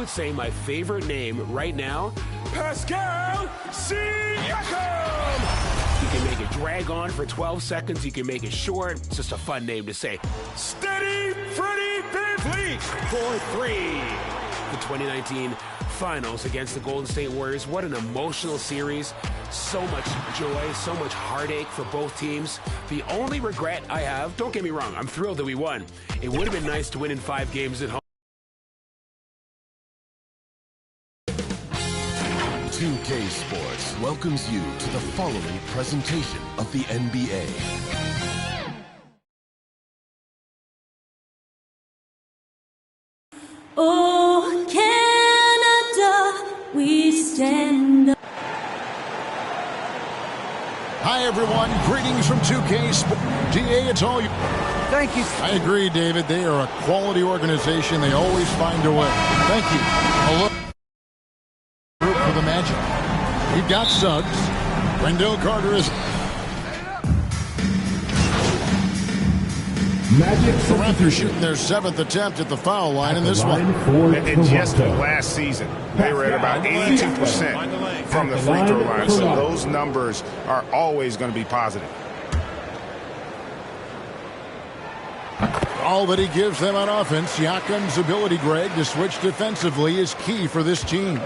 say my favorite name right now, Pascal Siakam. You can make it drag on for 12 seconds. You can make it short. It's just a fun name to say. Steady Freddie VanVleet for 3. The 2019 Finals against the Golden State Warriors. What an emotional series. So much joy, so much heartache for both teams. The only regret I have, don't get me wrong, I'm thrilled that we won. It would have been nice to win in 5 games at home. 2K Sports welcomes you to the following presentation of the NBA. Oh, Canada, we stand up. Hi, everyone. Greetings from 2K Sports. GA, it's all you. Thank you. I agree, David. They are a quality organization. They always find a way. Thank you. A look for the Magic. We've got Suggs. Wendell Carter is... The Raptors shooting their 7th attempt at the foul line in this one. And just last season, they were at about 82% from the free throw line. So those numbers are always going to be positive. All that he gives them on offense, Siakam's ability, Greg, to switch defensively is key for this team.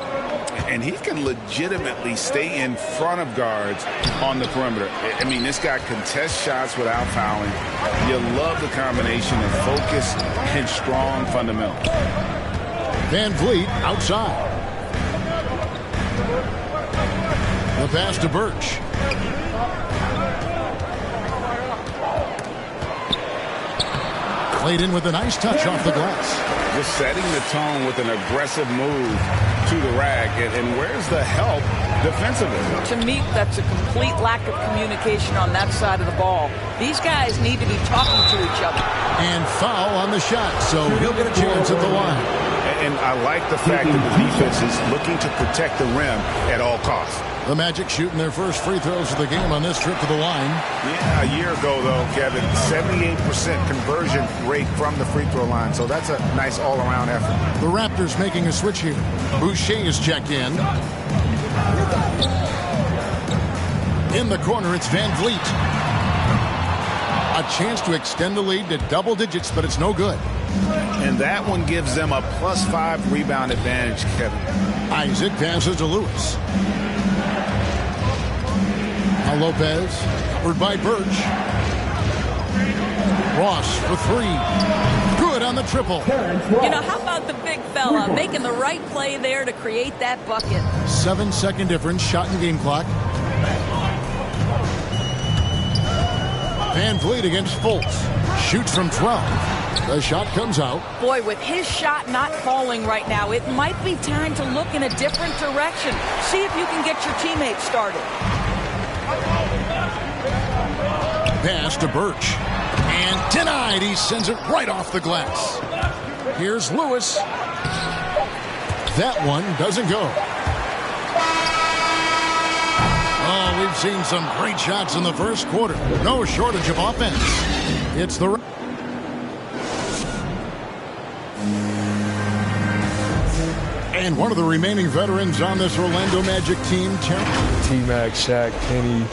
And he can legitimately stay in front of guards on the perimeter. I mean, this guy contests shots without fouling. You love the combination of focus and strong fundamentals. VanVleet outside. The pass to Birch. Played in with a nice touch off the glass. Just setting the tone with an aggressive move to the rack. And where's the help defensively? To me, that's a complete lack of communication on that side of the ball. These guys need to be talking to each other. And foul on the shot, so he'll get a chance at the line. And I like the fact that the defense is looking to protect the rim at all costs. The Magic shooting their first free throws of the game on this trip to the line. Yeah, a year ago, though, Kevin, 78% conversion rate from the free throw line. So that's a nice all-around effort. The Raptors making a switch here. Boucher is checked in. In the corner, it's VanVleet. A chance to extend the lead to double digits, but it's no good. And that one gives them a +5 rebound advantage, Kevin. Isaac passes to Lewis. Now Lopez, covered by Birch. Ross for 3. Good on the triple. You know, how about the big fella making the right play there to create that bucket? 7-second difference, shot and game clock. VanVleet against Fultz. Shoots from 12. The shot comes out. Boy, with his shot not falling right now, it might be time to look in a different direction. See if you can get your teammates started. Pass to Birch. And denied. He sends it right off the glass. Here's Lewis. That one doesn't go. Oh, we've seen some great shots in the first quarter. No shortage of offense. It's the... And one of the remaining veterans on this Orlando Magic team, T-Mac, Shaq, Kenny.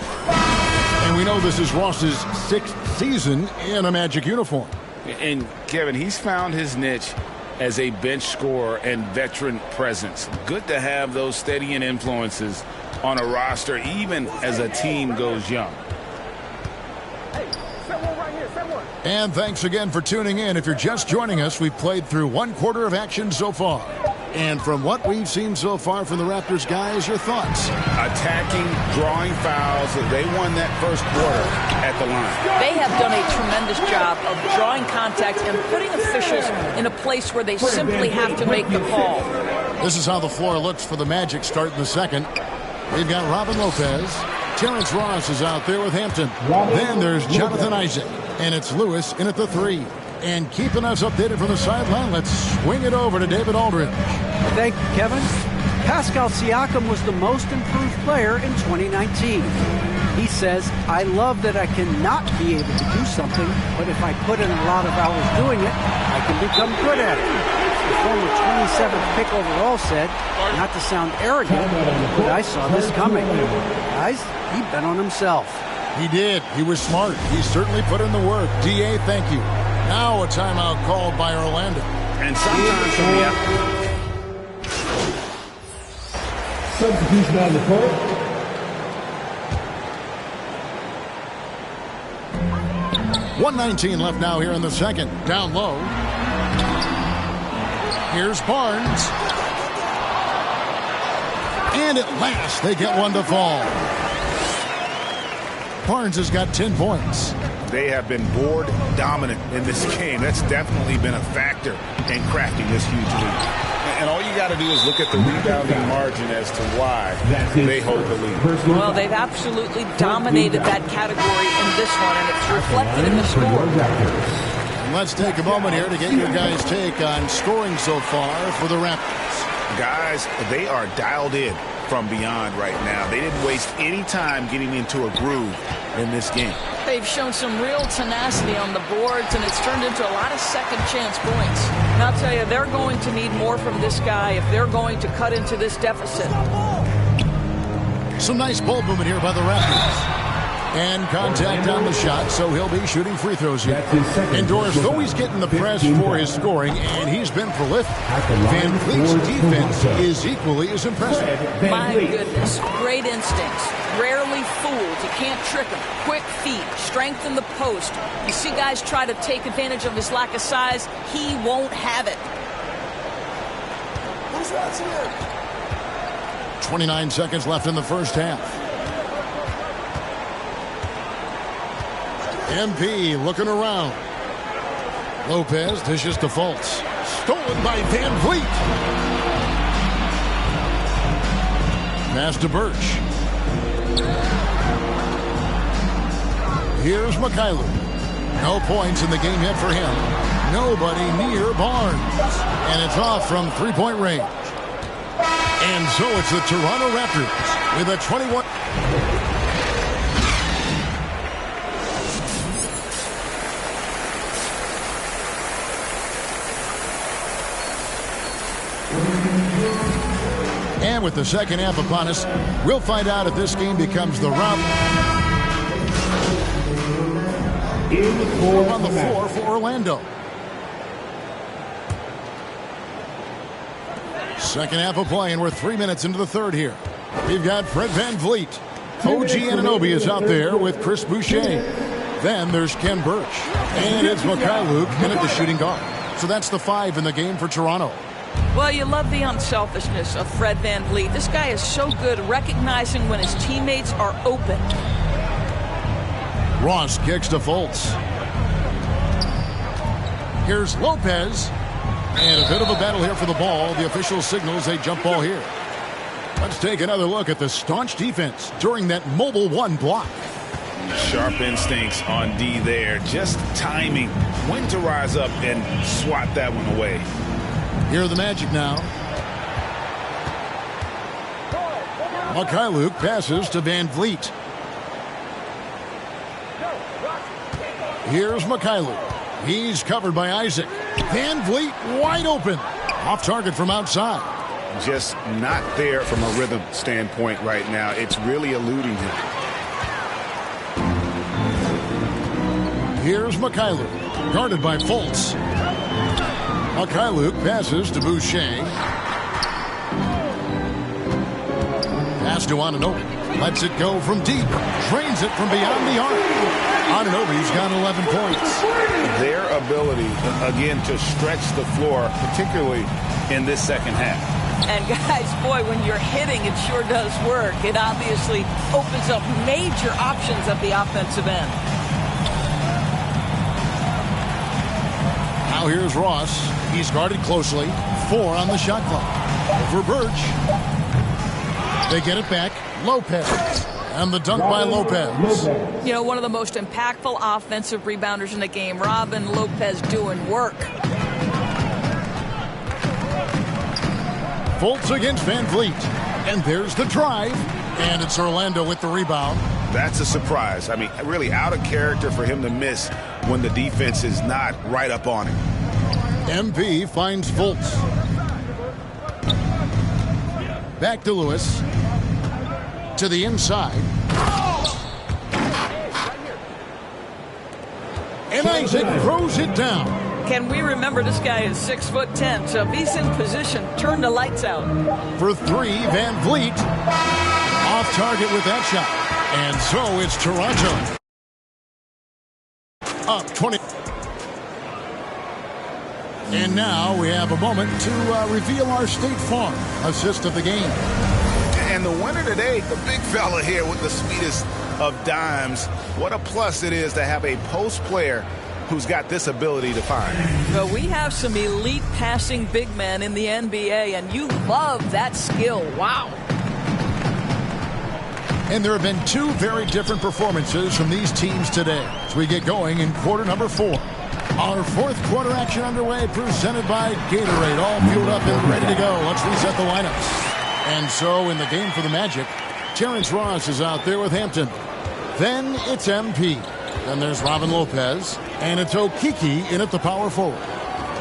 And we know this is Ross's 6th season in a Magic uniform. And, Kevin, he's found his niche as a bench scorer and veteran presence. Good to have those steadying influences on a roster, even as a team goes young. And thanks again for tuning in. If you're just joining us, we've played through 1 quarter of action so far. And from what we've seen so far from the Raptors, guys, your thoughts? Attacking, drawing fouls. They won that first quarter at the line. They have done a tremendous job of drawing contact and putting officials in a place where they simply have to make the call. This is how the floor looks for the Magic start in the second. We've got Robin Lopez. Terrence Ross is out there with Hampton. Then there's Jonathan Isaac. And it's Lewis in at the 3. And keeping us updated from the sideline, let's swing it over to David Aldridge. Thank you, Kevin. Pascal Siakam was the most improved player in 2019. He says, I love that I cannot be able to do something, but if I put in a lot of hours doing it, I can become good at it. former 27th pick overall, said, not to sound arrogant, but I saw this coming. Guys, he bet on himself. He did. He was smart. He certainly put in the work. D.A., thank you. Now a timeout called by Orlando. And sometimes from the substitution on the court. .119 left now here in the second. Down low. Here's Barnes. And at last they get one to fall. Barnes has got 10 points. They have been board dominant in this game. That's definitely been a factor in crafting this huge lead. And all you got to do is look at the rebounding margin as to why they hold the lead. Well, they've absolutely dominated that category in this one, and it's reflected in the score. And let's take a moment here to get your guys' take on scoring so far for the Raptors. Guys, they are dialed in from beyond right now. They didn't waste any time getting into a groove in this game. They've shown some real tenacity on the boards, and it's turned into a lot of second-chance points. And I'll tell you, they're going to need more from this guy if they're going to cut into this deficit. Some nice ball movement here by the Raptors. And contact on the shot, so he'll be shooting free throws here. And Doris, though he's getting the press for his scoring, and he's been prolific, Van Vliet's defense is equally as impressive. My goodness, great instincts. Rarely fooled. You can't trick him. Quick feet, strength in the post. You see guys try to take advantage of his lack of size. He won't have it. 29 seconds left in the first half. MP looking around. Lopez dishes to Fultz. Stolen by Van Vliet. Pass to Birch. Here's Mikhailuk. No points in the game yet for him. Nobody near Barnes. And it's off from three-point range. And so it's the Toronto Raptors with a 21... And with the second half upon us, we'll find out if this game becomes the rout on the floor for Orlando. Second half of play, and we're 3 minutes into the third here. We've got Fred Van Vliet. OG Anunoby is out there with Chris Boucher. Then there's Ken Birch. And it's Mikhailuk in at the shooting guard. So that's the 5 in the game for Toronto. Well, you love the unselfishness of Fred Van Vliet. This guy is so good recognizing when his teammates are open. Ross kicks to Fultz. Here's Lopez. And a bit of a battle here for the ball. The official signals a jump ball here. Let's take another look at the staunch defense during that mobile one block. Sharp instincts on D there. Just timing when to rise up and swat that one away. Here are the Magic now. Mikhailuk passes to Van Vliet. Here's Mikhailuk. He's covered by Isaac. Van Vliet wide open. Off target from outside. Just not there from a rhythm standpoint right now. It's really eluding him. Here's Mikhailuk. Guarded by Fultz. Mikhailuk passes to Boucher. Pass to Anunoby. Lets it go from deep. Drains it from beyond the arc. Anunoby's got 11 points. Their ability, again, to stretch the floor, particularly in this second half. And guys, boy, when you're hitting, it sure does work. It obviously opens up major options at the offensive end. Now here's Ross. He's guarded closely. 4 on the shot clock. Over Birch. They get it back. Lopez. And the dunk by Lopez. You know, one of the most impactful offensive rebounders in the game. Robin Lopez doing work. Fultz against Van Vliet. And there's the drive. And it's Orlando with the rebound. That's a surprise. I mean, really out of character for him to miss when the defense is not right up on him. MP finds Fultz. Back to Lewis. To the inside. And Isaac throws it down. Can we remember this guy is 6'10", so if he's in position, turn the lights out. For three, Van Vliet off target with that shot. And so it's Toronto up 20. And now we have a moment to reveal our State Farm assist of the game. And the winner today, the big fella here with the sweetest of dimes. What a plus it is to have a post player who's got this ability to find. Well, we have some elite passing big men in the NBA, and you love that skill. Wow. And there have been two very different performances from these teams today as we get going in quarter number 4. Our fourth quarter action underway, presented by Gatorade. All fueled up and ready to go. Let's reset the lineups. And so in the game for the Magic, Terrence Ross is out there with Hampton. Then it's MP. Then there's Robin Lopez. And it's Okeke in at the power forward.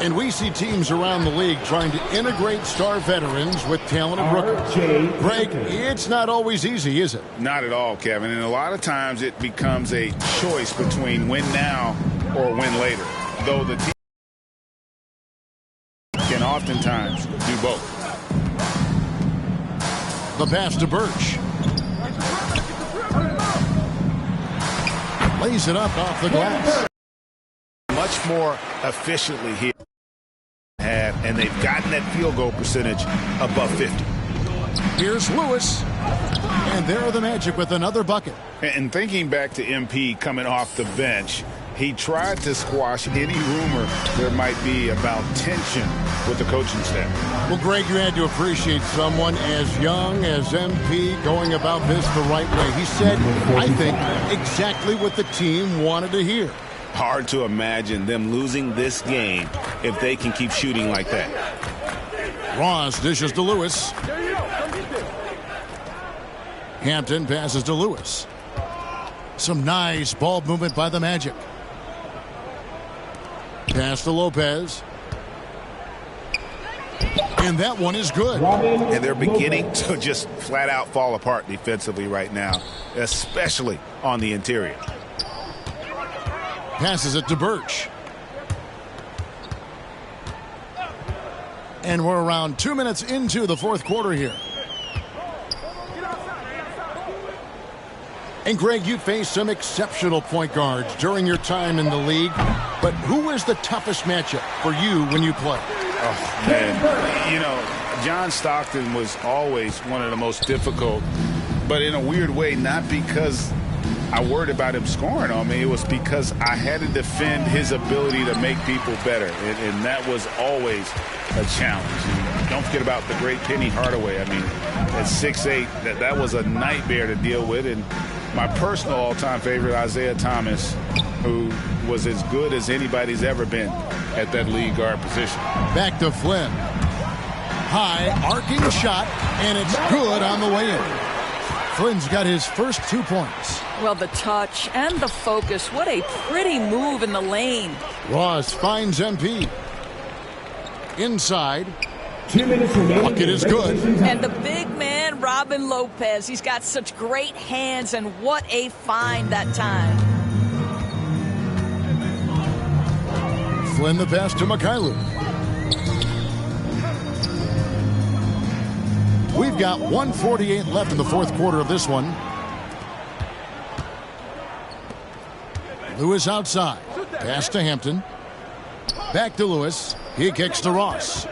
And we see teams around the league trying to integrate star veterans with talented rookies. Greg, it's not always easy, is it? Not at all, Kevin. And a lot of times it becomes a choice between win now or win later. Though the team can oftentimes do both. The pass to Birch. Lays it up off the glass. Much more efficiently here. And they've gotten that field goal percentage above 50. Here's Lewis. And there are the Magic with another bucket. And thinking back to MP coming off the bench, he tried to squash any rumor there might be about tension with the coaching staff. Well, Greg, you had to appreciate someone as young as MP going about this the right way. He said, I think, exactly what the team wanted to hear. Hard to imagine them losing this game if they can keep shooting like that. Ross dishes to Lewis. Hampton passes to Lewis. Some nice ball movement by the Magic. Pass to Lopez. And that one is good. And they're beginning to just flat out fall apart defensively right now, especially on the interior. Passes it to Birch. And we're around 2 minutes into the fourth quarter here. And Greg, you faced some exceptional point guards during your time in the league. But who is the toughest matchup for you when you play? Oh, man. You know, John Stockton was always one of the most difficult, but in a weird way, not because I worried about him scoring on me. It was because I had to defend his ability to make people better, and that was always a challenge. And don't forget about the great Penny Hardaway. I mean, at 6'8", that was a nightmare to deal with. And my personal all-time favorite, Isaiah Thomas, who was as good as anybody's ever been at that lead guard position. Back to Flynn. High, arcing shot, and it's good on the way in. Flynn's got his first 2 points. Well, the touch and the focus. What a pretty move in the lane. Ross finds MP. Inside. 2 minutes remaining. Bucket is good. And the big man, Robin Lopez. He's got such great hands, and what a find that time. Flynn the pass to Mikhailuk. We've got 1:48 left in the fourth quarter of this one. Lewis outside. Pass to Hampton. Back to Lewis. He kicks to Ross.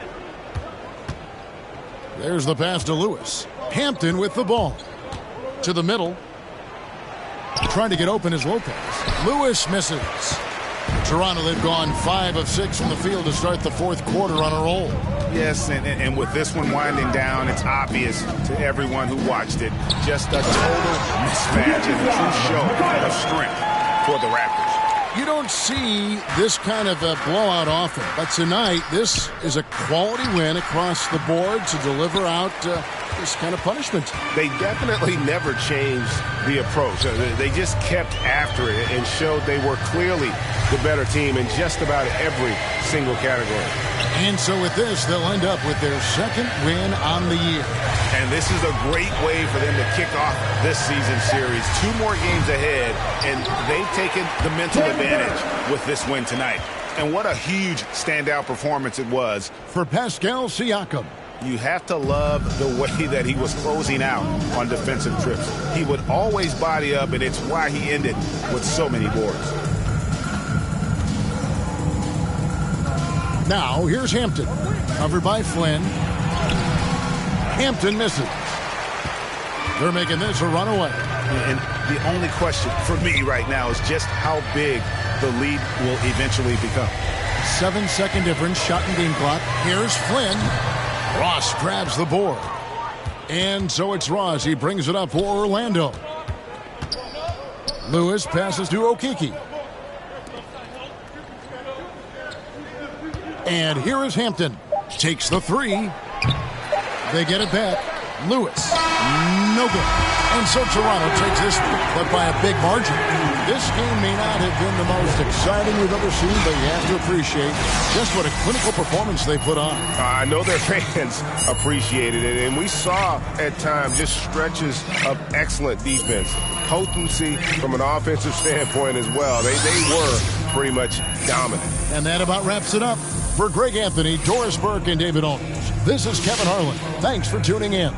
There's the pass to Lewis. Hampton with the ball. To the middle. Trying to get open is Lopez. Lewis misses. Toronto, they've gone 5 of 6 from the field to start the fourth quarter on a roll. Yes, and with this one winding down, it's obvious to everyone who watched it. Just a total mismatch and a true show of strength for the Raptors. You don't see this kind of a blowout often, but tonight this is a quality win across the board to deliver out this kind of punishment. They definitely never changed the approach. They just kept after it and showed they were clearly the better team in just about every single category. And so with this, they'll end up with their second win on the year. And this is a great way for them to kick off this season series. 2 more games ahead, and they've taken the mental advantage with this win tonight. And what a huge standout performance it was for Pascal Siakam. You have to love the way that he was closing out on defensive trips. He would always body up, and it's why he ended with so many boards. Now, here's Hampton. Covered by Flynn. Hampton misses. They're making this a runaway. And the only question for me right now is just how big the lead will eventually become. 7-second difference, shot and game clock. Here's Flynn. Ross grabs the board. And so it's Ross. He brings it up for Orlando. Lewis passes to Okeke. And here is Hampton. Takes the 3. They get it back. Lewis. No good. And so Toronto takes this one, but by a big margin. This game may not have been the most exciting we've ever seen, but you have to appreciate just what a clinical performance they put on. I know their fans appreciated it, and we saw at times just stretches of excellent defense. Potency from an offensive standpoint as well. They were pretty much dominant. And that about wraps it up. For Greg Anthony, Doris Burke, and David Owens, this is Kevin Harlan. Thanks for tuning in.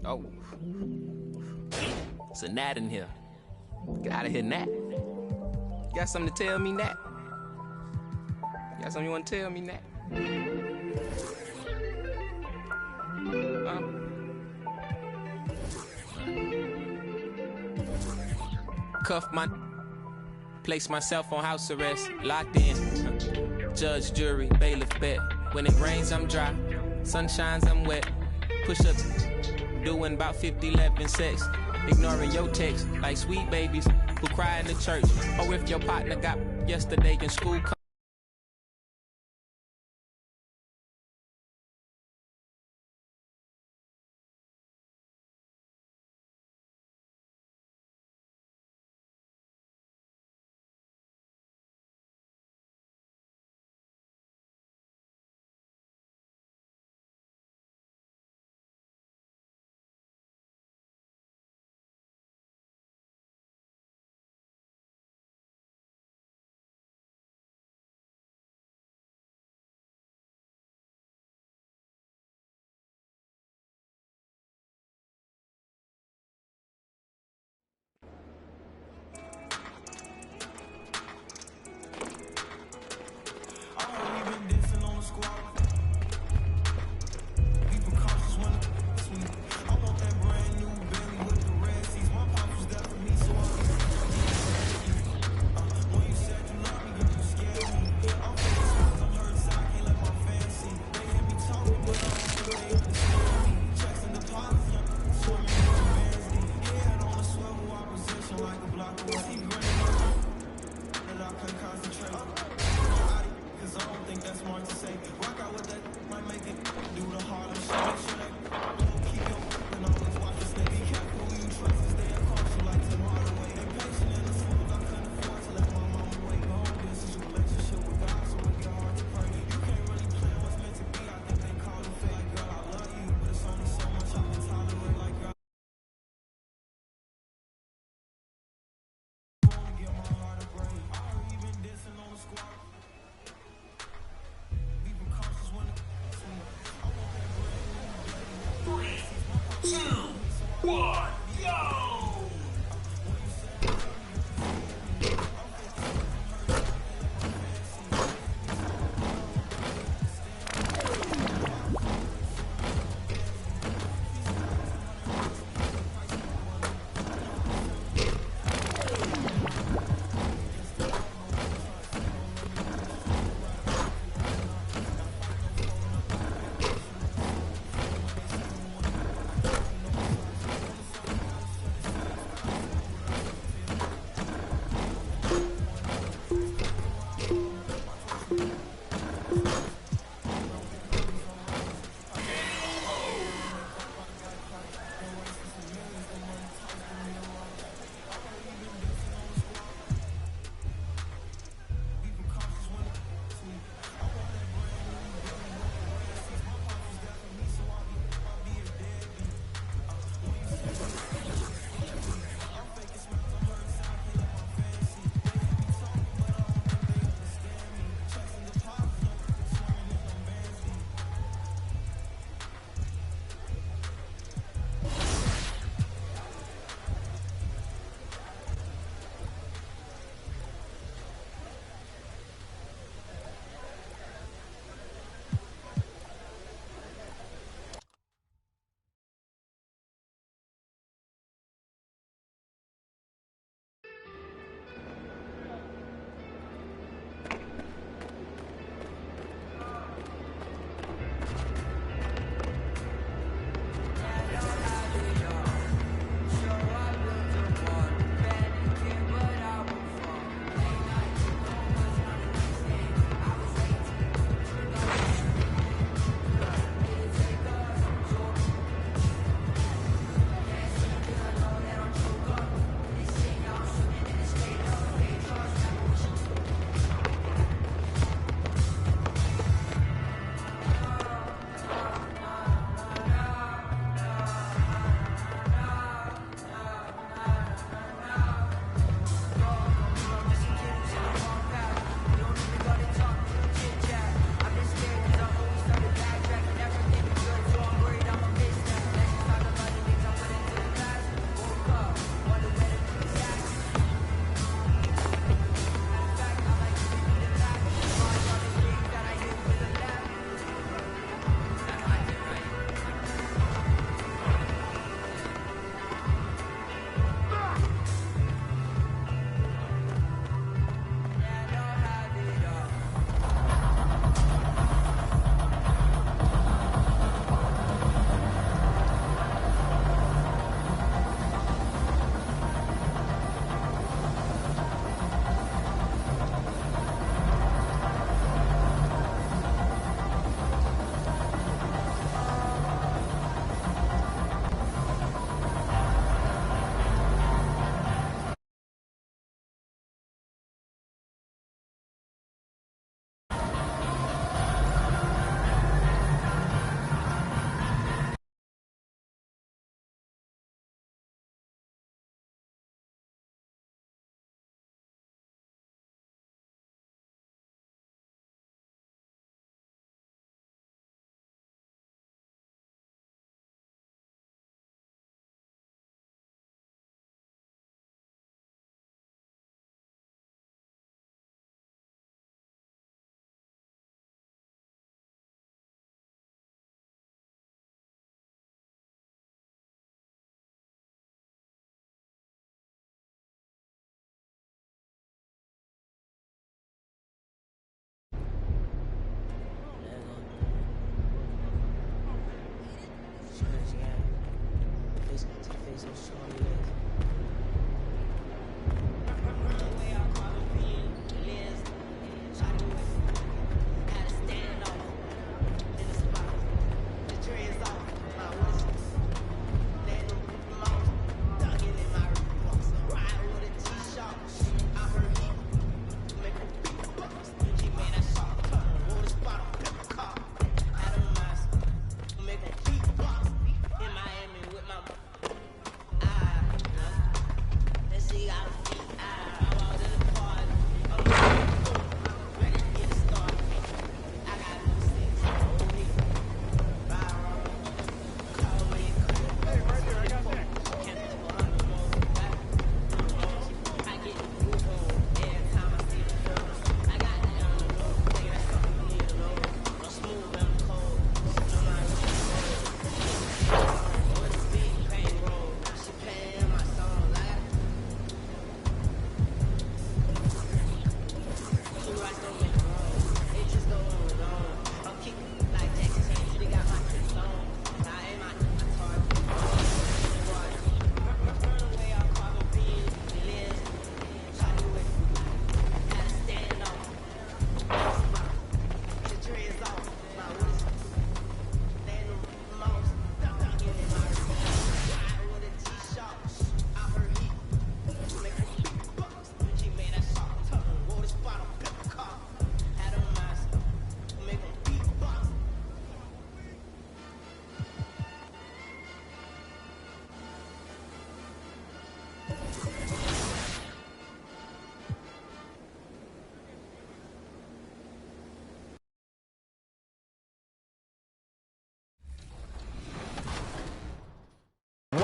Oh. It's a gnat in here. Get out of here, gnat. You got something to tell me, gnat? You got something you want to tell me, gnat? Cuff my, place myself on house arrest, locked in. Judge, jury, bailiff, bet. When it rains, I'm dry. Sun shines, I'm wet. Push up, doing about 50, 11 sex. Ignoring your text like sweet babies who cry in the church. Or if your partner got yesterday in school.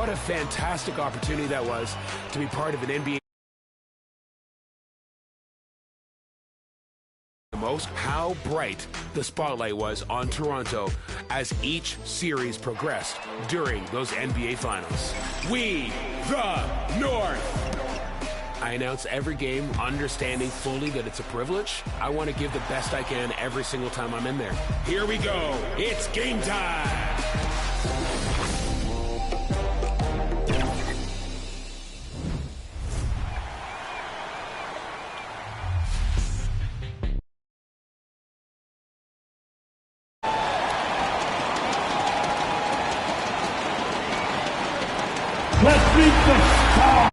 What a fantastic opportunity that was to be part of an NBA. Most how bright the spotlight was on Toronto as each series progressed during those NBA Finals. We, the North. I announce every game understanding fully that it's a privilege. I want to give the best I can every single time I'm in there. Here we go. It's game time. Let's meet the star.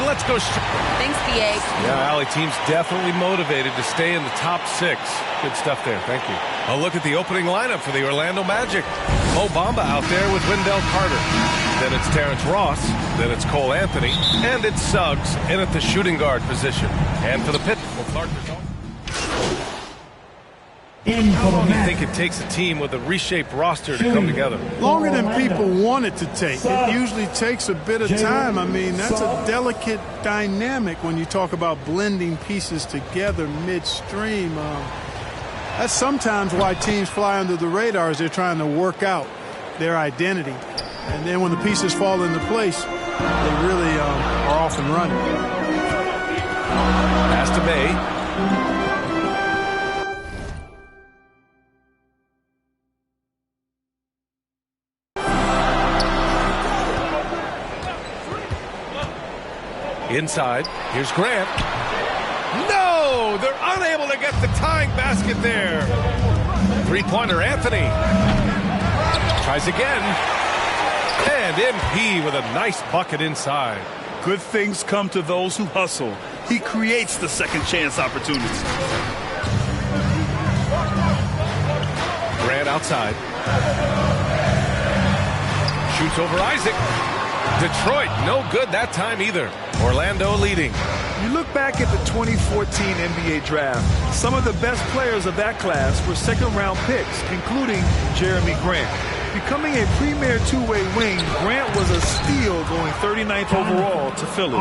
Let's go. Thanks, BA. Yeah, Allie, team's definitely motivated to stay in the top 6. Good stuff there. Thank you. A look at the opening lineup for the Orlando Magic. Mo Bamba out there with Wendell Carter. Then it's Terrence Ross. Then it's Cole Anthony. And it's Suggs in at the shooting guard position. And for the pit, Clark is on. How long do you think it takes a team with a reshaped roster to come together? Longer than people want it to take. It usually takes a bit of time. I mean, that's a delicate dynamic when you talk about blending pieces together midstream. That's sometimes why teams fly under the radar as they're trying to work out their identity. And then when the pieces fall into place, they really are off and running. Pass to Bay. Inside, here's Grant. No! They're unable to get the tying basket there. Three-pointer, Anthony. Tries again. And MP with a nice bucket inside. Good things come to those who hustle. He creates the second chance opportunities. Grant outside. Shoots over Isaac. Detroit, no good that time either. Orlando leading. You look back at the 2014 NBA draft, some of the best players of that class were second-round picks, including Jeremy Grant. Becoming a premier two-way wing, Grant was a steal going 39th overall to Philly.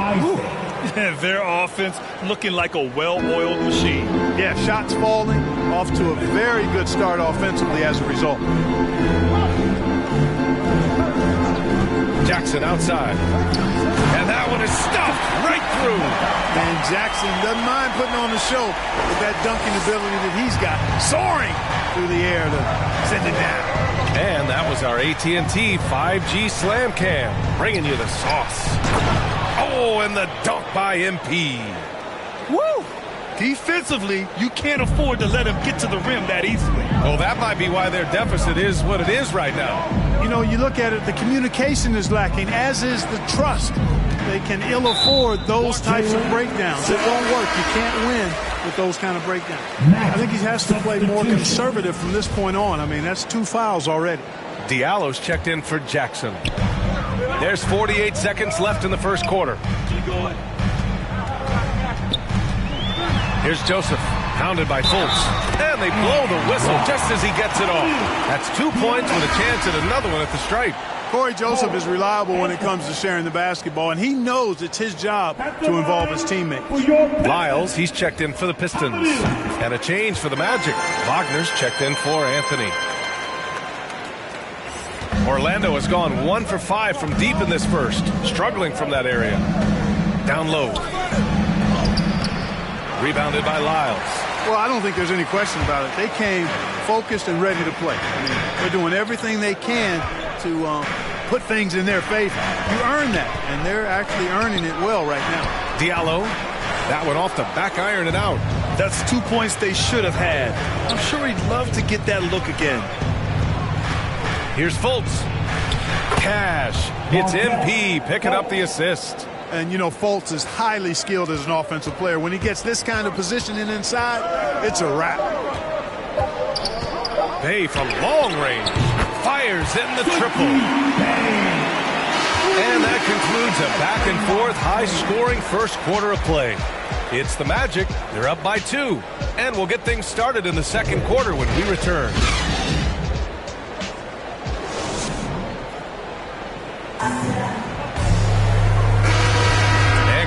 Their offense looking like a well-oiled machine. Yeah, shots falling, off to a very good start offensively as a result. Jackson outside. And that one is stuffed right through. And Jackson doesn't mind putting on the show with that dunking ability that he's got, soaring through the air to send it down. And that was our AT&T 5G Slam Cam, bringing you the sauce. Oh, and the dunk by MP. Woo! Defensively, you can't afford to let him get to the rim that easily. Oh, that might be why their deficit is what it is right now. You know, you look at it, the communication is lacking, as is the trust. They can ill afford those types of breakdowns. It won't work. You can't win with those kind of breakdowns. I think he has to play more conservative from this point on. I mean, that's 2 fouls already. Diallo's checked in for Jackson. There's 48 seconds left in the first quarter. Here's Joseph, pounded by Fultz. And they blow the whistle just as he gets it off. That's 2 points with a chance at another one at the stripe. Corey Joseph is reliable when it comes to sharing the basketball, and he knows it's his job to involve his teammates. Lyles, he's checked in for the Pistons. And a change for the Magic. Wagner's checked in for Anthony. Orlando has gone 1 for 5 from deep in this first, struggling from that area. Down low. Rebounded by Lyles. Well, I don't think there's any question about it. They came focused and ready to play. I mean, they're doing everything they can to put things in their favor. You earn that, and they're actually earning it well right now. Diallo, that one off the back iron and out. That's 2 points they should have had. I'm sure he'd love to get that look again. Here's Fultz. Cash. It's MP picking up the assist. And, you know, Fultz is highly skilled as an offensive player. When he gets this kind of positioning inside, it's a wrap. Bay from long range fires in the triple. And that concludes a back-and-forth, high-scoring first quarter of play. It's the Magic. They're up by 2. And we'll get things started in the second quarter when we return.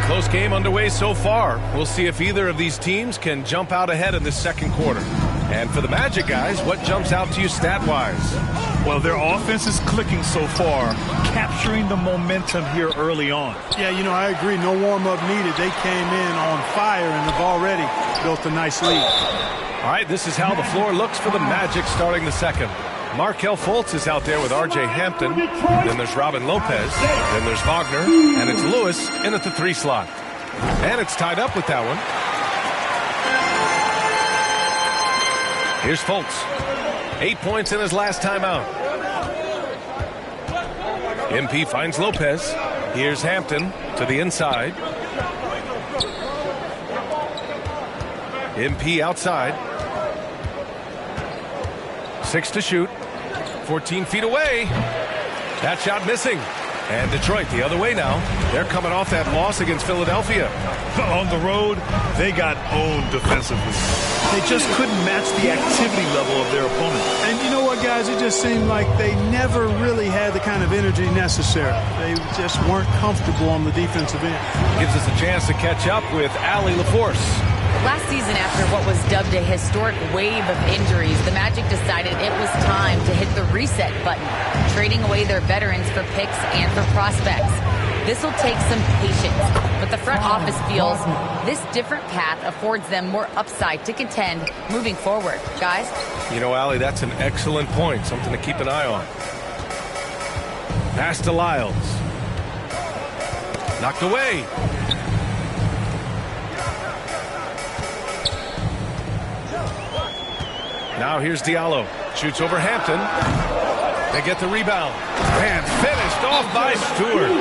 Close game underway so far. We'll see if either of these teams can jump out ahead in the second quarter. And for the Magic guys, what jumps out to you stat-wise? Well, their offense is clicking so far, capturing the momentum here early on. Yeah, you know, I agree. No warm-up needed. They came in on fire and have already built a nice lead. All right, this is how the floor looks for the Magic starting the second. Markelle Fultz is out there with R.J. Hampton. Then there's Robin Lopez. Then there's Wagner. And it's Lewis in at the 3 slot. And it's tied up with that one. Here's Fultz. 8 points in his last time out. MP finds Lopez. Here's Hampton to the inside. MP outside. 6 to shoot. 14 feet away. That shot missing. And Detroit the other way now. They're coming off that loss against Philadelphia. On the road, they got owned defensively. They just couldn't match the activity level of their opponent. And you know what, guys? It just seemed like they never really had the kind of energy necessary. They just weren't comfortable on the defensive end. Gives us a chance to catch up with Allie LaForce. Last season, after what was dubbed a historic wave of injuries, the Magic decided it was time to hit the reset button, trading away their veterans for picks and for prospects. This will take some patience, but the front office feels this different path affords them more upside to contend moving forward. Guys? You know, Allie, that's an excellent point, something to keep an eye on. Pass to Lyles. Knocked away. Now here's Diallo. Shoots over Hampton. They get the rebound. And finished off by Stewart.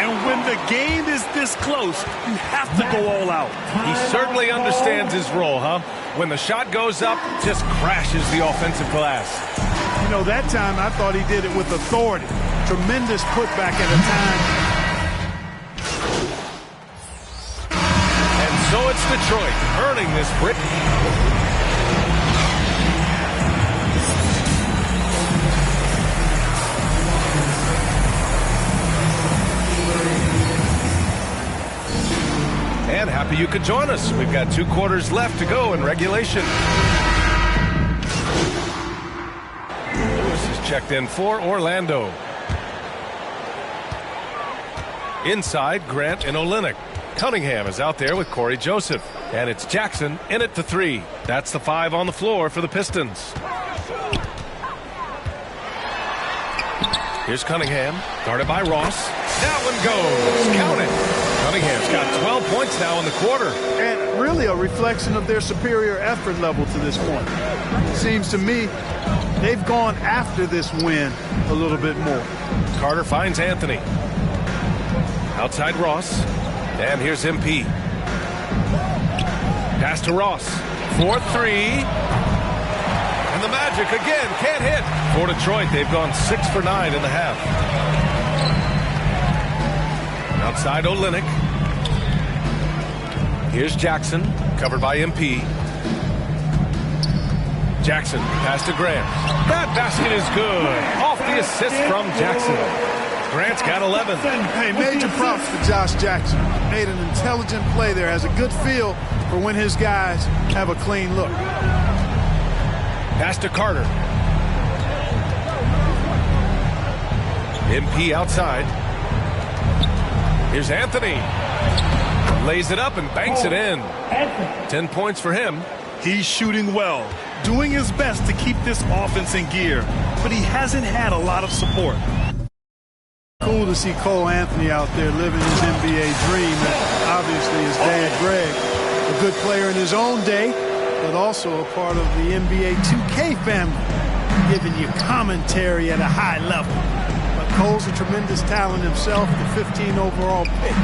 And when the game is this close, you have to go all out. He certainly understands his role, huh? When the shot goes up, just crashes the offensive glass. You know, that time I thought he did it with authority. Tremendous putback at a time. And so it's Detroit earning this break. And happy you could join us. We've got 2 quarters left to go in regulation. Lewis is checked in for Orlando. Inside, Grant and Olynyk. Cunningham is out there with Corey Joseph. And it's Jackson in at the 3. That's the 5 on the floor for the Pistons. Here's Cunningham, guarded by Ross. That one goes. Count it. points now in the quarter. And really a reflection of their superior effort level to this point. It seems to me they've gone after this win a little bit more. Carter finds Anthony. Outside Ross. And here's MP. Pass to Ross. 4-3. And the Magic again can't hit. For Detroit, they've gone 6 for 9 in the half. Outside Olynyk. Here's Jackson, covered by MP. Jackson, pass to Grant. That basket is good. Off the assist from Jackson. Grant's got 11. Hey, major props to Josh Jackson. Made an intelligent play there. Has a good feel for when his guys have a clean look. Pass to Carter. MP outside. Here's Anthony. Lays it up and banks it in. 10 points for him. He's shooting well, doing his best to keep this offense in gear, but he hasn't had a lot of support. Cool to see Cole Anthony out there living his NBA dream. And obviously his dad, Greg, a good player in his own day, but also a part of the NBA 2K family, giving you commentary at a high level. But Cole's a tremendous talent himself, the 15 overall pick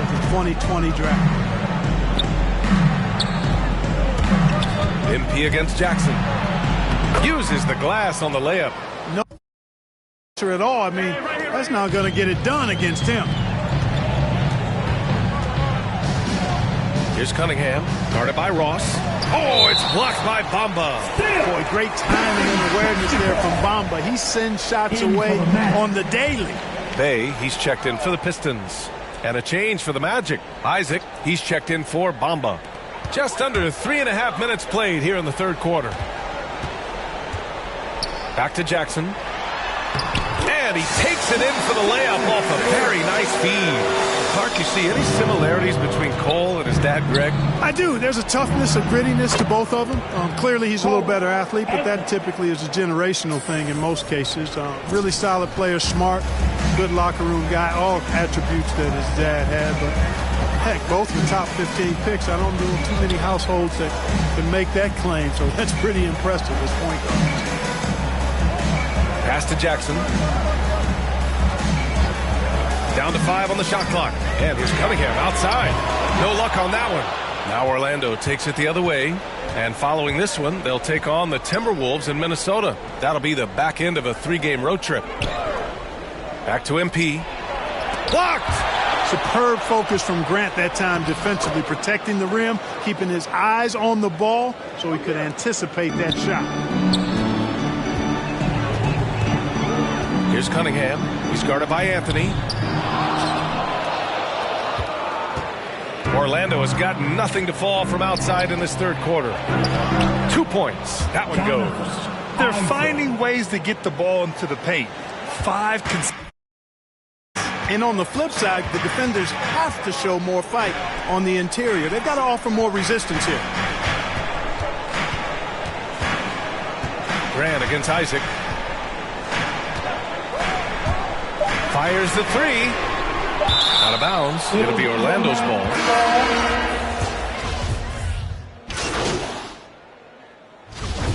of the 2020 draft. MP against Jackson. Uses the glass on the layup. No answer at all. I mean, that's not going to get it done against him. Here's Cunningham, guarded by Ross. Oh, it's blocked by Bamba. Boy, great timing and awareness there from Bamba. He sends shots away on the daily. Bay, he's checked in for the Pistons. And a change for the Magic. Isaac, he's checked in for Bamba. Just under 3.5 minutes played here in the third quarter. Back to Jackson. And he takes it in for the layup off a very nice feed. Clark, you see any similarities between Cole and his dad, Greg? I do. There's a toughness, a grittiness to both of them. Clearly, he's a little better athlete, but that typically is a generational thing in most cases. Really solid player, smart, good locker room guy, all attributes that his dad had. But heck, both were top 15 picks. I don't know too many households that can make that claim, so that's pretty impressive as point guard. Pass to Jackson. Down to 5 on the shot clock. And here's Cunningham outside. No luck on that one. Now Orlando takes it the other way. And following this one, they'll take on the Timberwolves in Minnesota. That'll be the back end of a 3-game road trip. Back to MP. Blocked! Superb focus from Grant that time defensively, protecting the rim, keeping his eyes on the ball so he could anticipate that shot. Here's Cunningham. He's guarded by Anthony. Orlando has got nothing to fall from outside in this third quarter. 2 points. That one goes. They're finding ways to get the ball into the paint. 5 And on the flip side, the defenders have to show more fight on the interior. They've got to offer more resistance here. Grant against Isaac. Fires the 3. Out of bounds. It'll be Orlando's ball.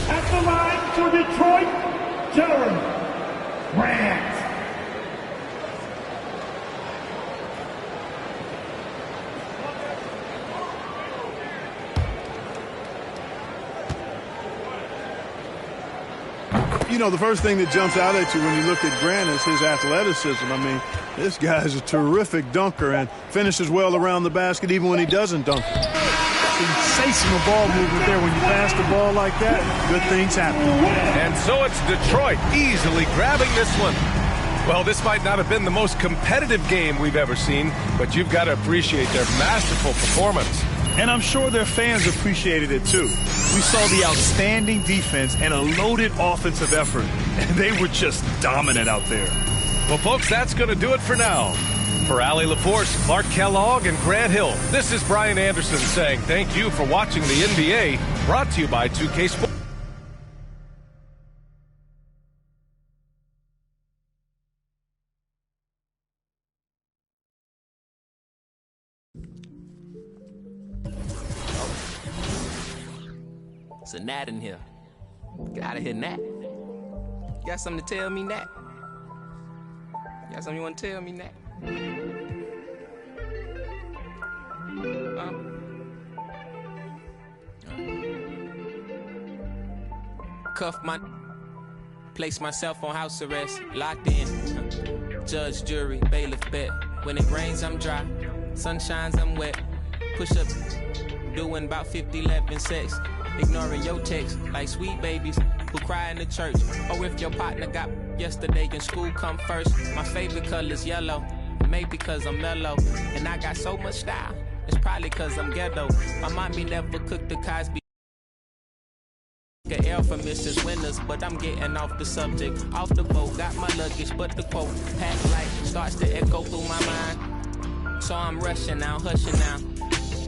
At the line for Detroit, Jeremy Grant. You know, the first thing that jumps out at you when you look at Grant is his athleticism. I mean, this guy's a terrific dunker and finishes well around the basket even when he doesn't dunk. Sensational ball movement there. When you pass the ball like that, good things happen. And so it's Detroit easily grabbing this one. Well, this might not have been the most competitive game we've ever seen, but you've got to appreciate their masterful performance. And I'm sure their fans appreciated it too. We saw the outstanding defense and a loaded offensive effort, and they were just dominant out there. Well, folks, that's going to do it for now. For Allie LaForce, Clark Kellogg, and Grant Hill, this is Brian Anderson saying thank you for watching the NBA, brought to you by 2K Sports. It's a gnat in here. Get out of here, gnat. You got something to tell me, gnat? You got something you want to tell me, gnat? Cuff my... Place myself on house arrest. Locked in. Judge, jury, bailiff, bet. When it rains, I'm dry. Sun shines, I'm wet. Push up. Doing about 50, 11 sex. Ignoring your text like sweet babies who cry in the church. Or if your partner got yesterday in school, come first. My favorite color's yellow. Maybe because I'm mellow. And I got so much style. It's probably because I'm ghetto. My mommy never cooked the Cosby. Air for Mrs. Winters, but I'm getting off the subject. Off the boat, got my luggage, but the quote pack light starts to echo through my mind. So I'm rushing now, hushing now.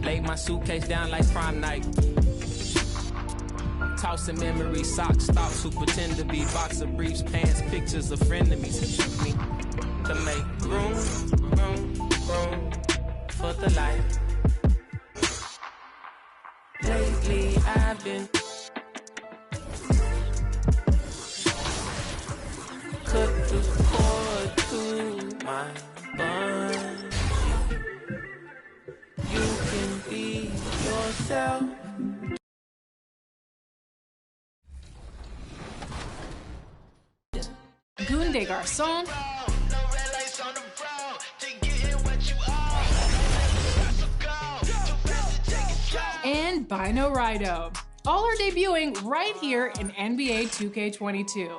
Laid my suitcase down like prom night. Tossing memories, socks, thoughts who pretend to be boxer briefs, pants, pictures of frenemies. Me to make room for the light. Lately I've been cut the cord to my bun. You can be yourself. Gunde Garçon, and Bino Rido. All are debuting right here in NBA 2K22.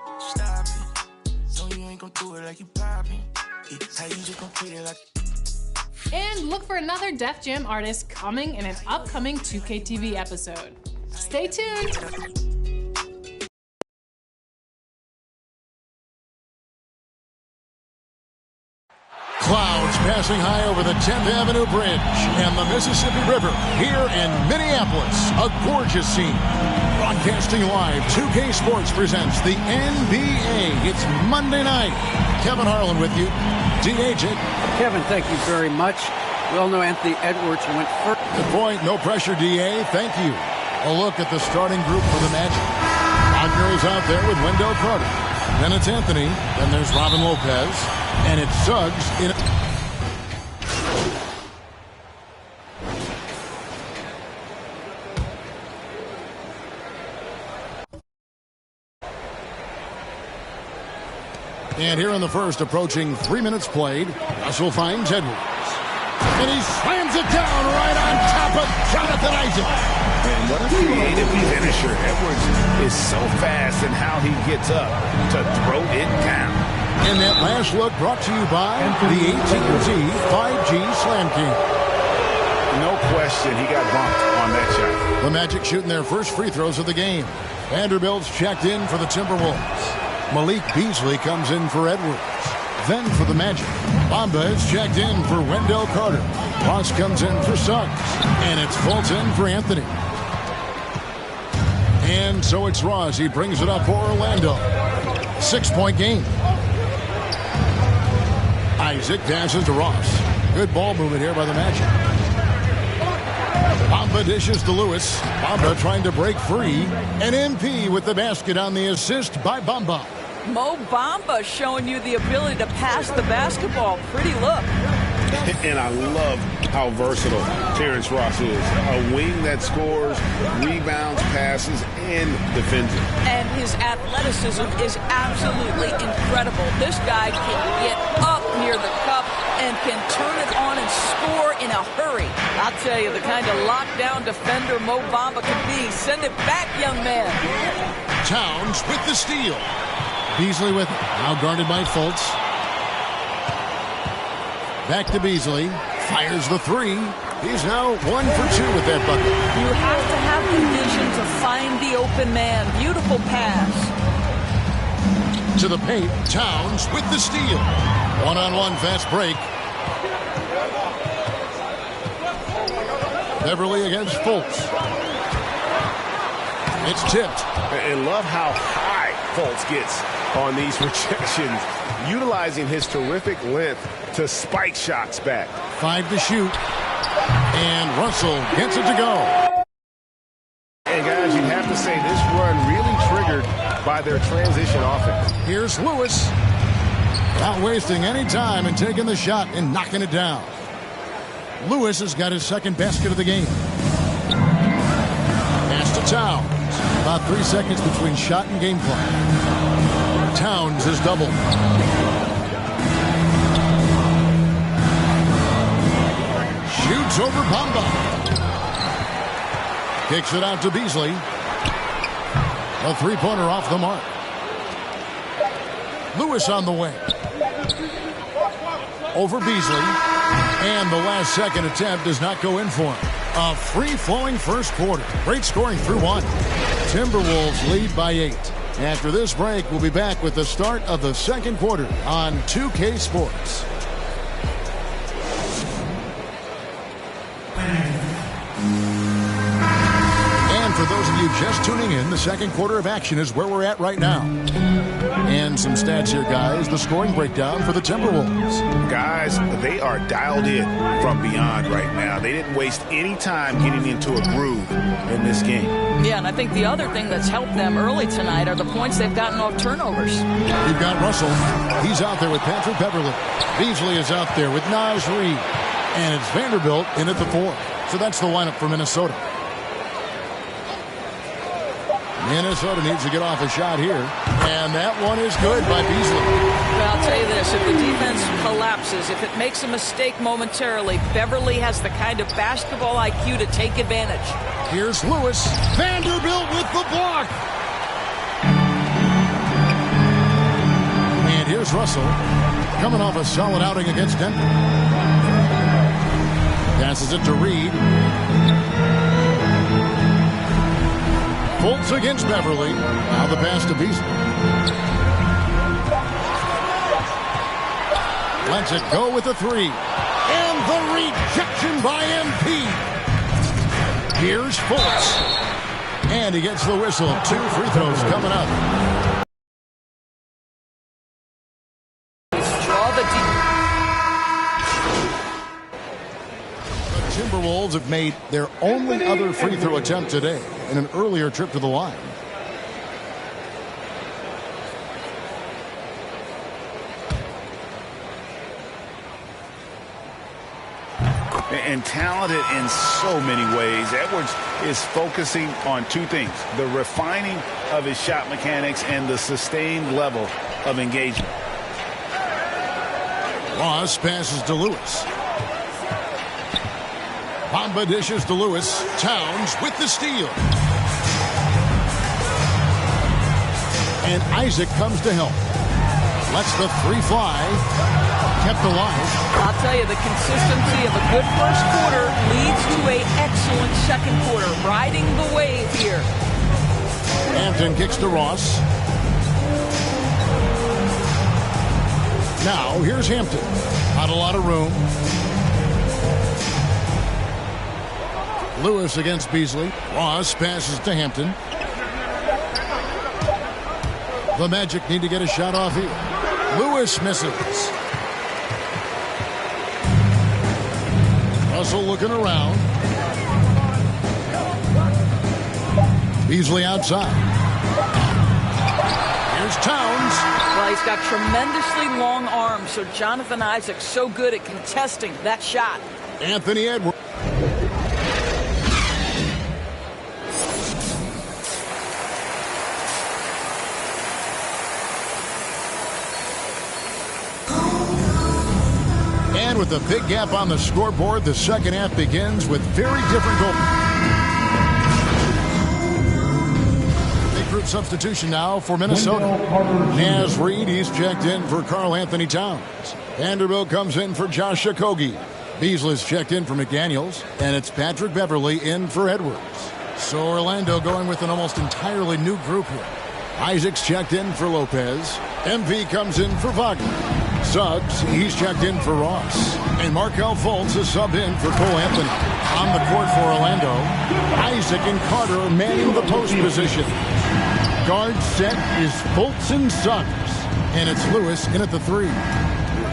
And look for another Def Jam artist coming in an upcoming 2K TV episode. Stay tuned! Clouds passing high over the 10th Avenue Bridge and the Mississippi River here in Minneapolis. A gorgeous scene. Broadcasting live, 2K Sports presents the NBA. It's Monday night. Kevin Harlan with you. D.A.J. Kevin, thank you very much. We all know Anthony Edwards went first. Good point. No pressure, D.A. Thank you. A look at the starting group for the Magic. Wagner is out there with Wendell Carter. Then it's Anthony. Then there's Robin Lopez. And it's Suggs in... And here in the first, approaching 3 minutes played, Russell finds Edwards. And he slams it down right on top of Jonathan Isaac. And what a creative finisher. Edwards is so fast in how he gets up to throw it down. And that last look brought to you by the AT&T 5G Slam King. No question, he got bumped on that shot. The Magic shooting their first free throws of the game. Vanderbilt's checked in for the Timberwolves. Malik Beasley comes in for Edwards. Then for the Magic, Bamba is checked in for Wendell Carter. Ross comes in for Suggs. And it's Fultz in for Anthony. And so it's Ross. He brings it up for Orlando. 6-point game. Isaac passes to Ross. Good ball movement here by the Magic. Bamba dishes to Lewis. Bamba trying to break free. And MP with the basket on the assist by Bamba. Mo Bamba showing you the ability to pass the basketball. Pretty look. And I love how versatile Terrence Ross is. A wing that scores, rebounds, passes, and defends it. And his athleticism is absolutely incredible. This guy can get up near the cup and can turn it on and score in a hurry. I'll tell you, the kind of lockdown defender Mo Bamba can be. Send it back, young man. Towns with the steal. Beasley with it. Now guarded by Fultz. Back to Beasley. Fires the three. He's now 1 for 2 with that bucket. You have to have the vision to find the open man. Beautiful pass. To the paint. Towns with the steal. One-on-one fast break. Beverly against Fultz. It's tipped. And love how high Fultz gets on these rejections, utilizing his terrific length to spike shots back. 5 to shoot. And Russell gets it to go. And guys, you have to say this run really triggered by their transition offense. Here's Lewis. Not wasting any time and taking the shot and knocking it down. Lewis has got his second basket of the game. Pass to Towns. About 3 seconds between shot and game clock. Towns is doubled. Shoots over Bamba. Kicks it out to Beasley. A three-pointer off the mark. Lewis on the wing. Over Beasley. And the last second attempt does not go in for him. A free-flowing first quarter. Great scoring through one. Timberwolves lead by 8. After this break, we'll be back with the start of the second quarter on 2K Sports. And for those of you just tuning in, the second quarter of action is where we're at right now. And some stats here, guys. The scoring breakdown for the Timberwolves. Guys, they are dialed in from beyond right now. They didn't waste any time getting into a groove in this game. Yeah, and I think the other thing that's helped them early tonight are the points they've gotten off turnovers. You've got Russell. He's out there with Patrick Beverley. Beasley is out there with Naz Reid. And it's Vanderbilt in at the 4. So that's the lineup for Minnesota. Minnesota needs to get off a shot here. And that one is good by Beasley. But I'll tell you this, if the defense collapses, if it makes a mistake momentarily, Beverly has the kind of basketball IQ to take advantage. Here's Lewis. Vanderbilt with the block. And here's Russell, coming off a solid outing against Denver. Passes it to Reed. Fultz against Beverly. Now the pass to Beasley. Lets it go with the 3. And the rejection by MP. Here's Fultz. And he gets the whistle. 2 free throws coming up. Timberwolves have made their only other free throw attempt today in an earlier trip to the line. And talented in so many ways. Edwards is focusing on 2 things: the refining of his shot mechanics and the sustained level of engagement. Ross passes to Lewis. Bamba dishes to Lewis. Towns with the steal. And Isaac comes to help. Lets the 3 fly. Kept alive. I'll tell you, the consistency of a good first quarter leads to an excellent second quarter. Riding the wave here. Hampton kicks to Ross. Now, here's Hampton. Not a lot of room. Lewis against Beasley. Ross passes to Hampton. The Magic need to get a shot off here. Lewis misses. Russell looking around. Beasley outside. Here's Towns. Well, he's got tremendously long arms, so Jonathan Isaac's so good at contesting that shot. Anthony Edwards. And with a big gap on the scoreboard, the second half begins with very different goals. Big group substitution now for Minnesota. Naz Reid, he's checked in for Karl Anthony Towns. Vanderbilt comes in for Josh Okogie. Beasley's checked in for McDaniels. And it's Patrick Beverley in for Edwards. So Orlando going with an almost entirely new group here. Isaac's checked in for Lopez. MP comes in for Wagner. Suggs, he's checked in for Ross. And Markelle Fultz is subbed in for Cole Anthony. On the court for Orlando, Isaac and Carter are manning the post position. Guard set is Fultz and Suggs. And it's Lewis in at the 3.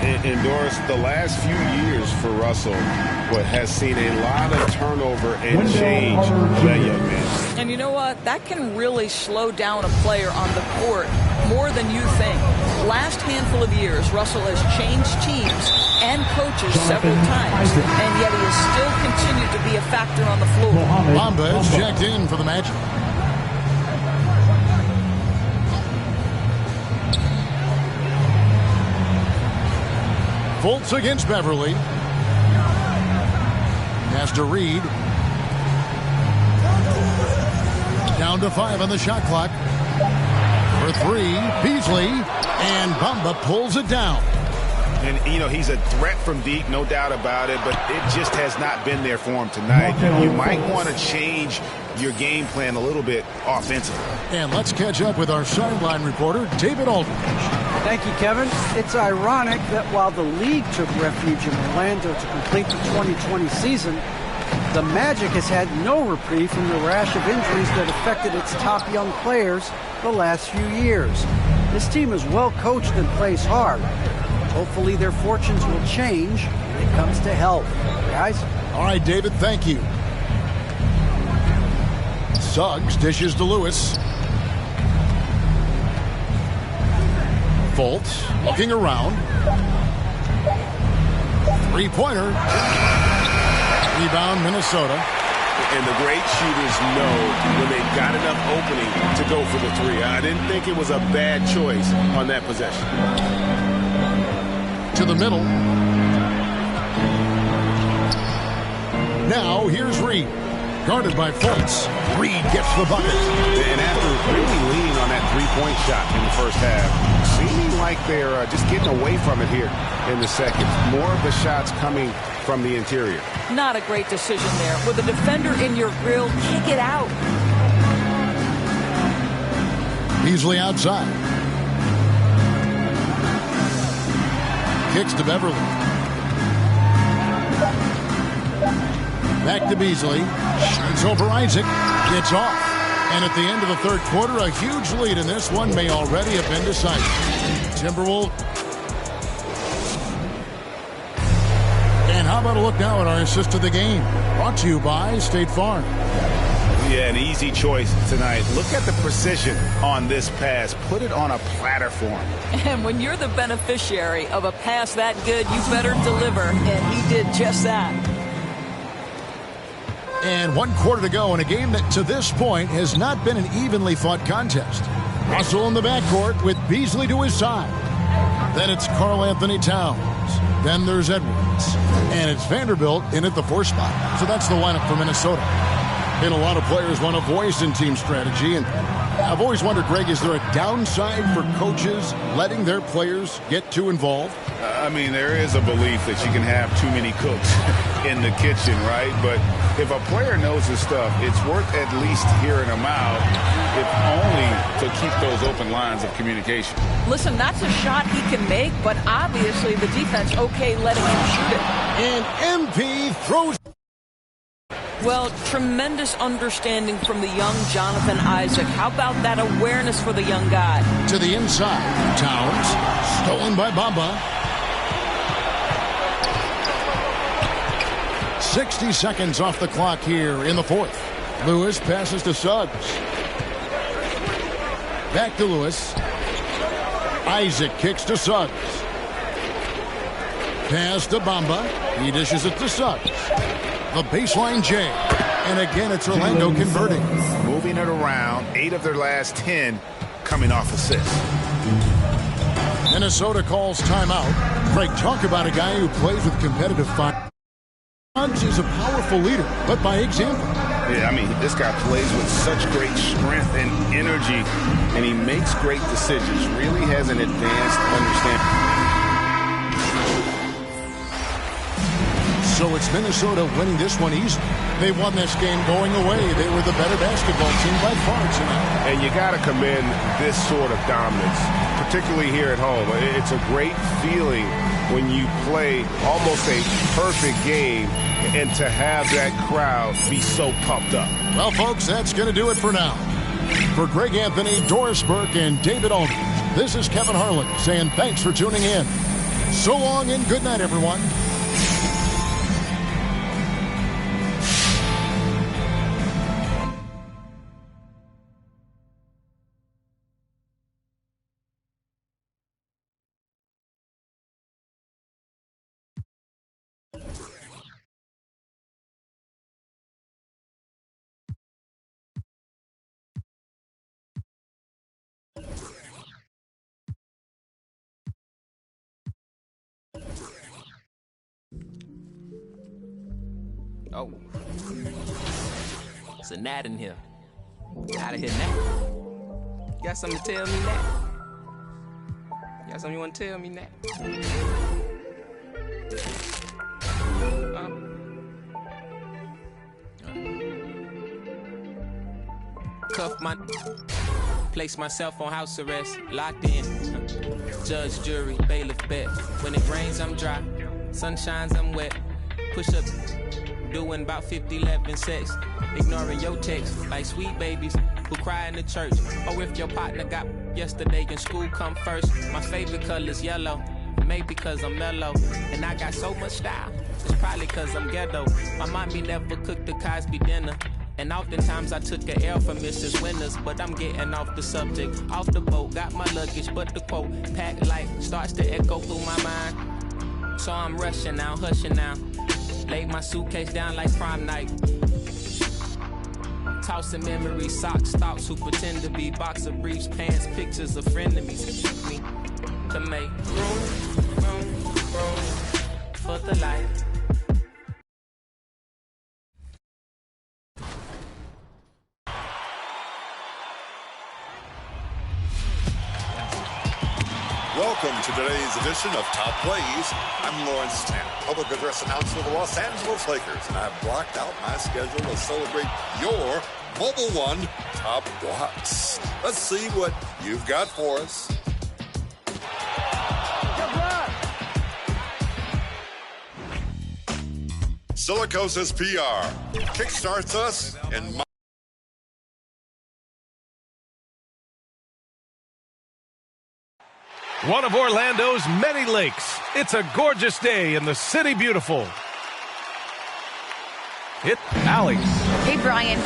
And Doris, the last few years for Russell has seen a lot of turnover and change for that young man. And you know what? That can really slow down a player on the court more than you think. Last handful of years, Russell has changed teams and coaches several times, and yet he has still continued to be a factor on the floor. Bamba is checked in for the Magic. Fultz against Beverly. Has to Reed. Down to 5 on the shot clock. For 3, Beasley. And Bamba pulls it down. And, you know, he's a threat from deep, no doubt about it, but it just has not been there for him tonight. You might want to change your game plan a little bit offensively. And let's catch up with our sideline reporter, David Aldridge. Thank you, Kevin. It's ironic that while the league took refuge in Orlando to complete the 2020 season, the Magic has had no reprieve from the rash of injuries that affected its top young players the last few years. This team is well coached and plays hard. Hopefully their fortunes will change when it comes to health. Guys? All right, David, thank you. Suggs dishes to Lewis. Fultz looking around. Three-pointer. Rebound, Minnesota. And the great shooters know when they've got enough opening to go for the 3. I didn't think it was a bad choice on that possession. To the middle. Now here's Reed. Guarded by Fultz. Reed gets the bucket. And after really leaning on that three-point shot in the first half, seeming like they're just getting away from it here in the second. More of the shots coming from the interior. Not a great decision there. With a defender in your grill, kick it out. Beasley outside. Kicks to Beverly. Back to Beasley. Shoots over Isaac. Gets off. And at the end of the third quarter, a huge lead in this one may already have been decided. Timberwolves. And how about a look now at our assist of the game? Brought to you by State Farm. Yeah, an easy choice tonight. Look at the precision on this pass. Put it on a platter for him. And when you're the beneficiary of a pass that good, you better deliver. And he did just that. And 1 quarter to go in a game that to this point has not been an evenly fought contest. Russell in the backcourt with Beasley to his side. Then it's Karl Anthony Towns. Then there's Edwards. And it's Vanderbilt in at the 4 spot. So that's the lineup for Minnesota. And a lot of players want a voice in team strategy. And I've always wondered, Greg, is there a downside for coaches letting their players get too involved? I mean, there is a belief that you can have too many cooks in the kitchen, right? But if a player knows his stuff, it's worth at least hearing him out, if only to keep those open lines of communication. Listen, that's a shot he can make, but obviously the defense okay letting him shoot it. And MP throws. Well, tremendous understanding from the young Jonathan Isaac. How about that awareness for the young guy? To the inside. Towns. Stolen by Bamba. 60 seconds off the clock here in the fourth. Lewis passes to Suggs. Back to Lewis. Isaac kicks to Suggs. Pass to Bamba. He dishes it to Suggs. The baseline J. And again, it's Orlando converting. Moving it around. 8 of their last 10 coming off assists. Minnesota calls timeout. Greg, talk about a guy who plays with competitive fire. Suggs is a powerful leader, but by example. Yeah, I mean, this guy plays with such great strength and energy, and he makes great decisions. Really has an advanced understanding. So it's Minnesota winning this one easy. They won this game going away. They were the better basketball team by far tonight. And you got to commend this sort of dominance, particularly here at home. It's a great feeling when you play almost a perfect game and to have that crowd be so pumped up. Well, folks, that's going to do it for now. For Greg Anthony, Doris Burke, and David Aldridge, this is Kevin Harlan saying thanks for tuning in. So long and good night, everyone. Oh. It's a gnat in here. Out of here, gnat. You got something to tell me, gnat? You got something you want to tell me, gnat? Cuff my... Place myself on house arrest. Locked in. Judge, jury, bailiff, bet. When it rains, I'm dry. Sun shines, I'm wet. Push up... Doing about 50, 11 sex. Ignoring your text like sweet babies who cry in the church. Or if your partner got yesterday in school come first. My favorite color's yellow. Maybe cause I'm mellow. And I got so much style. It's probably cause I'm ghetto. My mommy never cooked the Cosby dinner. And oftentimes I took a L from Mrs. Winters. But I'm getting off the subject. Off the boat, got my luggage. But the quote, packed light, starts to echo through my mind. So I'm rushing now, hushing now. Laid my suitcase down like prom night. Tossing memories, socks, thoughts who pretend to be boxer briefs, pants, pictures of frenemies. Me to make room for the light. Welcome to today's edition of Top Plays. I'm Lawrence Stan, public address announcer of the Los Angeles Lakers, and I've blocked out my schedule to celebrate your Mobile One Top Blocks. Let's see what you've got for us. Silicosis PR kickstarts us in one of Orlando's many lakes. It's a gorgeous day in the city beautiful. Hit Allie. Hey, Brian.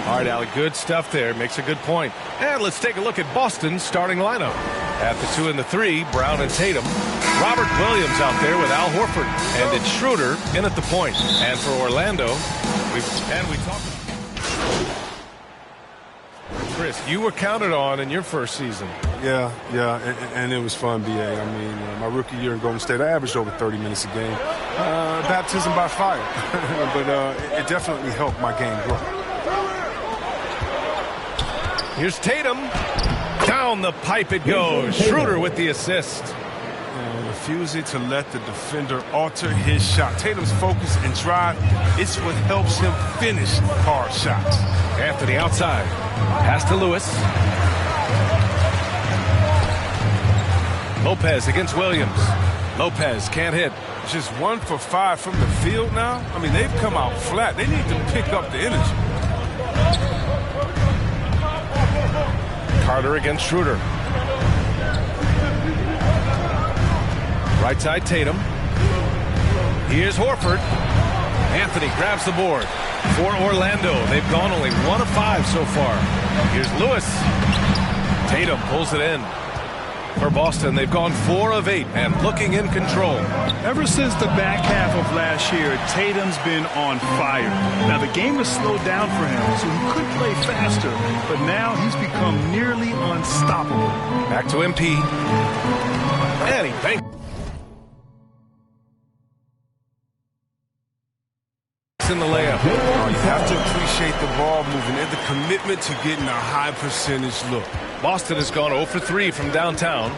All right, Allie, good stuff there. Makes a good point. And let's take a look at Boston's starting lineup. At the 2 and the 3, Brown and Tatum. Robert Williams out there with Al Horford. And it's Schroeder in at the point. And for Orlando, we talked about Chris, you were counted on in your first season. Yeah, and it was fun, BA. I mean, my rookie year in Golden State, I averaged over 30 minutes a game. Baptism by fire, but it definitely helped my game grow. Here's Tatum. Down the pipe it goes. Schroeder with the assist. And refusing to let the defender alter his shot. Tatum's focus and drive, it's what helps him finish hard shots. Anthony outside. Pass to Lewis. Lopez against Williams. Lopez can't hit. Just 1 for 5 from the field now. I mean, they've come out flat. They need to pick up the energy. Carter against Schroeder. Right side Tatum. Here's Horford. Anthony grabs the board. For Orlando, they've gone only 1 of 5 so far. Here's Lewis. Tatum pulls it in. For Boston, they've gone 4 of 8 and looking in control. Ever since the back half of last year, Tatum's been on fire. Now, the game has slowed down for him, so he could play faster, but now he's become nearly unstoppable. Back to MP. And he banks in the layup. You have to appreciate the ball movement and the commitment to getting a high percentage look. Boston has gone 0 for 3 from downtown.